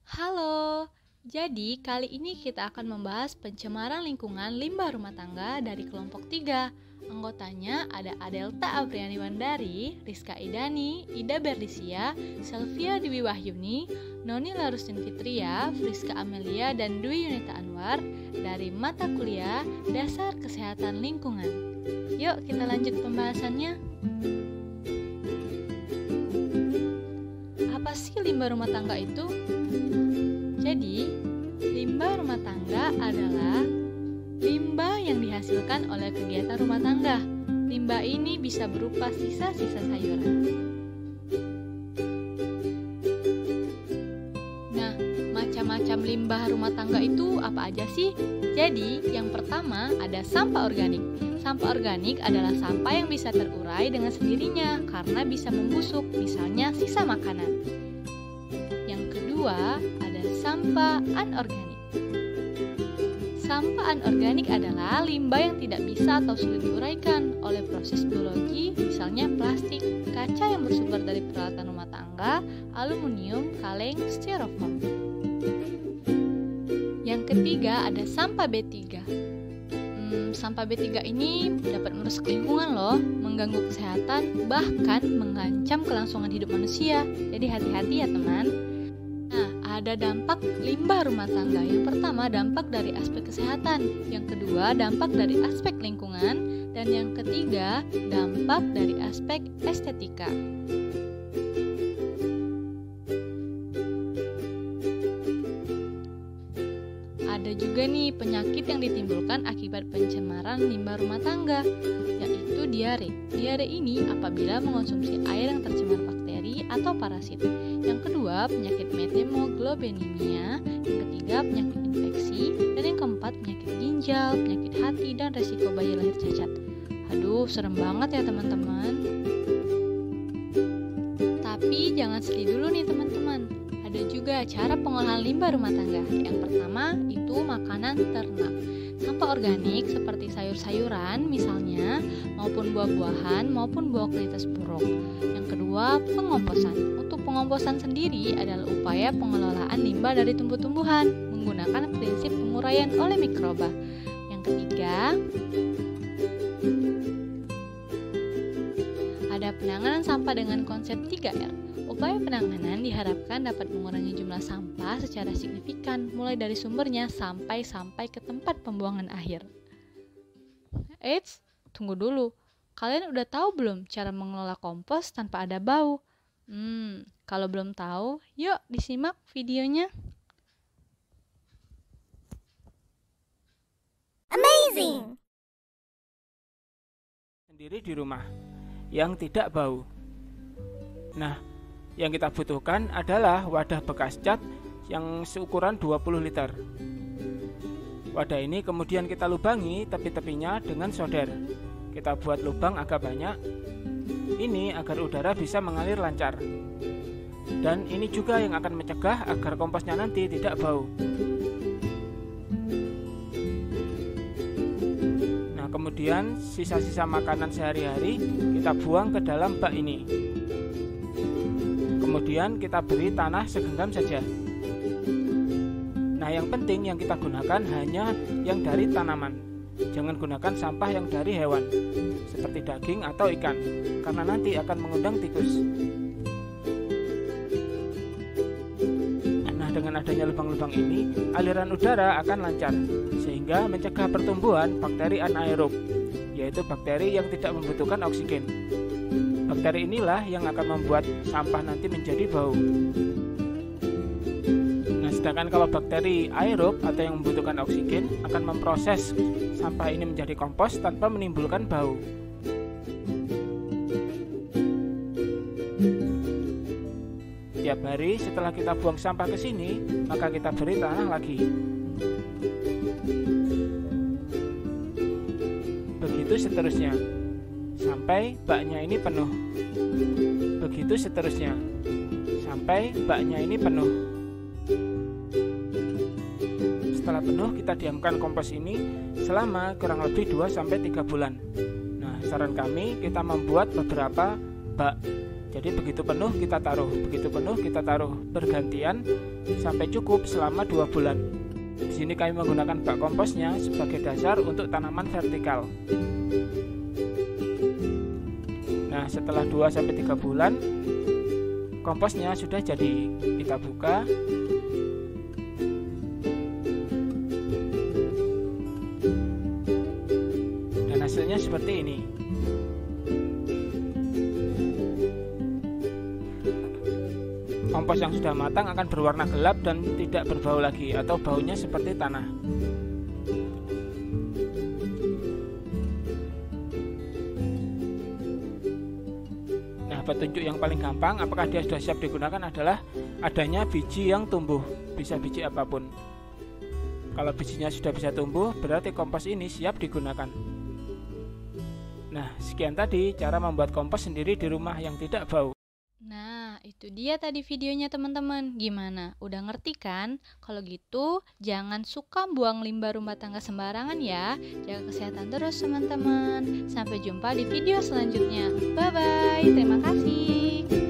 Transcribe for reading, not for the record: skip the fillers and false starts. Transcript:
Halo, jadi kali ini kita akan membahas pencemaran lingkungan limbah rumah tangga dari kelompok 3. Anggotanya ada Adelta Apriani Wandari, Rizka Idani, Ida Berdisia, Selvia Dewi Wahyuni, Noni Larustin Fitria, Friska Amelia, dan Dwi Yunita Anwar dari mata kuliah Dasar Kesehatan Lingkungan. Yuk kita lanjut pembahasannya. Apa sih limbah rumah tangga itu? Jadi, limbah rumah tangga adalah limbah yang dihasilkan oleh kegiatan rumah tangga. Limbah ini bisa berupa sisa-sisa sayuran. Nah, macam-macam limbah rumah tangga itu apa aja sih? Jadi, yang pertama ada sampah organik. Sampah organik adalah sampah yang bisa terurai dengan sendirinya karena bisa membusuk, misalnya sisa makanan. Yang kedua, ada sampah anorganik. Sampah anorganik adalah limbah yang tidak bisa atau sulit diuraikan oleh proses biologi, misalnya plastik, kaca yang bersumber dari peralatan rumah tangga, aluminium, kaleng, styrofoam. Yang ketiga ada sampah B3. Sampah B3 ini dapat merusak lingkungan loh, mengganggu kesehatan, bahkan mengancam kelangsungan hidup manusia. Jadi hati-hati ya teman. Nah, ada dampak limbah rumah tangga. Yang pertama, dampak dari aspek kesehatan. Yang kedua, dampak dari aspek lingkungan. Dan yang ketiga, dampak dari aspek estetika. Ada juga nih penyakit yang ditimbulkan akibat pencemaran limbah rumah tangga, yaitu diare. Diare ini apabila mengonsumsi air yang tercemar bakteri atau parasit. Yang kedua, penyakit methemoglobinemia. Yang ketiga, penyakit infeksi. Dan yang keempat, penyakit ginjal, penyakit hati, dan resiko bayi lahir cacat. Aduh, serem banget ya teman-teman. Tapi jangan sedih dulu nih teman-teman. Ada juga cara pengolahan limbah rumah tangga. Yang pertama, itu makanan ternak. Sampah organik seperti sayur-sayuran misalnya, maupun buah-buahan, maupun buah kualitas buruk. Yang kedua, pengomposan. Untuk pengomposan sendiri adalah upaya pengelolaan limbah dari tumbuh-tumbuhan menggunakan prinsip penguraian oleh mikroba. Yang ketiga, ada penanganan sampah dengan konsep 3R. Upaya penanganan diharapkan dapat mengurangi jumlah sampah secara signifikan, mulai dari sumbernya sampai ke tempat pembuangan akhir. Eits, tunggu dulu. Kalian udah tahu belum cara mengelola kompos tanpa ada bau? Kalau belum tahu, yuk disimak videonya. Amazing! Sendiri di rumah yang tidak bau. Nah, yang kita butuhkan adalah wadah bekas cat yang seukuran 20 liter. Wadah ini kemudian kita lubangi tepi-tepinya dengan solder. Kita buat lubang agak banyak. Ini agar udara bisa mengalir lancar. Dan ini juga yang akan mencegah agar komposnya nanti tidak bau. Nah, kemudian sisa-sisa makanan sehari-hari kita buang ke dalam bak ini. Kemudian kita beri tanah segenggam saja. Nah, yang penting yang kita gunakan hanya yang dari tanaman. Jangan gunakan sampah yang dari hewan, seperti daging atau ikan, karena nanti akan mengundang tikus. Nah, dengan adanya lubang-lubang ini, aliran udara akan lancar, sehingga mencegah pertumbuhan bakteri anaerob, yaitu bakteri yang tidak membutuhkan oksigen. Bakteri inilah yang akan membuat sampah nanti menjadi bau. Nah, sedangkan kalau bakteri aerob atau yang membutuhkan oksigen akan memproses sampah ini menjadi kompos tanpa menimbulkan bau. Tiap hari setelah kita buang sampah ke sini, maka kita beri tanah lagi. Begitu seterusnya, sampai baknya ini penuh. Begitu seterusnya, sampai baknya ini penuh. Setelah penuh, kita diamkan kompos ini selama kurang lebih 2-3 bulan. Nah, saran kami kita membuat beberapa bak. Jadi begitu penuh kita taruh, begitu penuh kita taruh, bergantian sampai cukup selama 2 bulan. Di sini kami menggunakan bak komposnya sebagai dasar untuk tanaman vertikal. Nah, setelah 2-3 bulan komposnya sudah jadi. Kita buka. Dan hasilnya seperti ini. Kompos yang sudah matang akan berwarna gelap dan tidak berbau lagi, atau baunya seperti tanah. Nah, petunjuk yang paling gampang apakah dia sudah siap digunakan adalah adanya biji yang tumbuh, bisa biji apapun. Kalau bijinya sudah bisa tumbuh, berarti kompos ini siap digunakan. Nah, sekian tadi cara membuat kompos sendiri di rumah yang tidak bau. Nah, itu dia tadi videonya teman-teman. Gimana? Udah ngerti kan? Kalau gitu, jangan suka buang limbah rumah tangga sembarangan ya. Jaga kesehatan terus teman-teman. Sampai jumpa di video selanjutnya. Bye-bye. Terima kasih.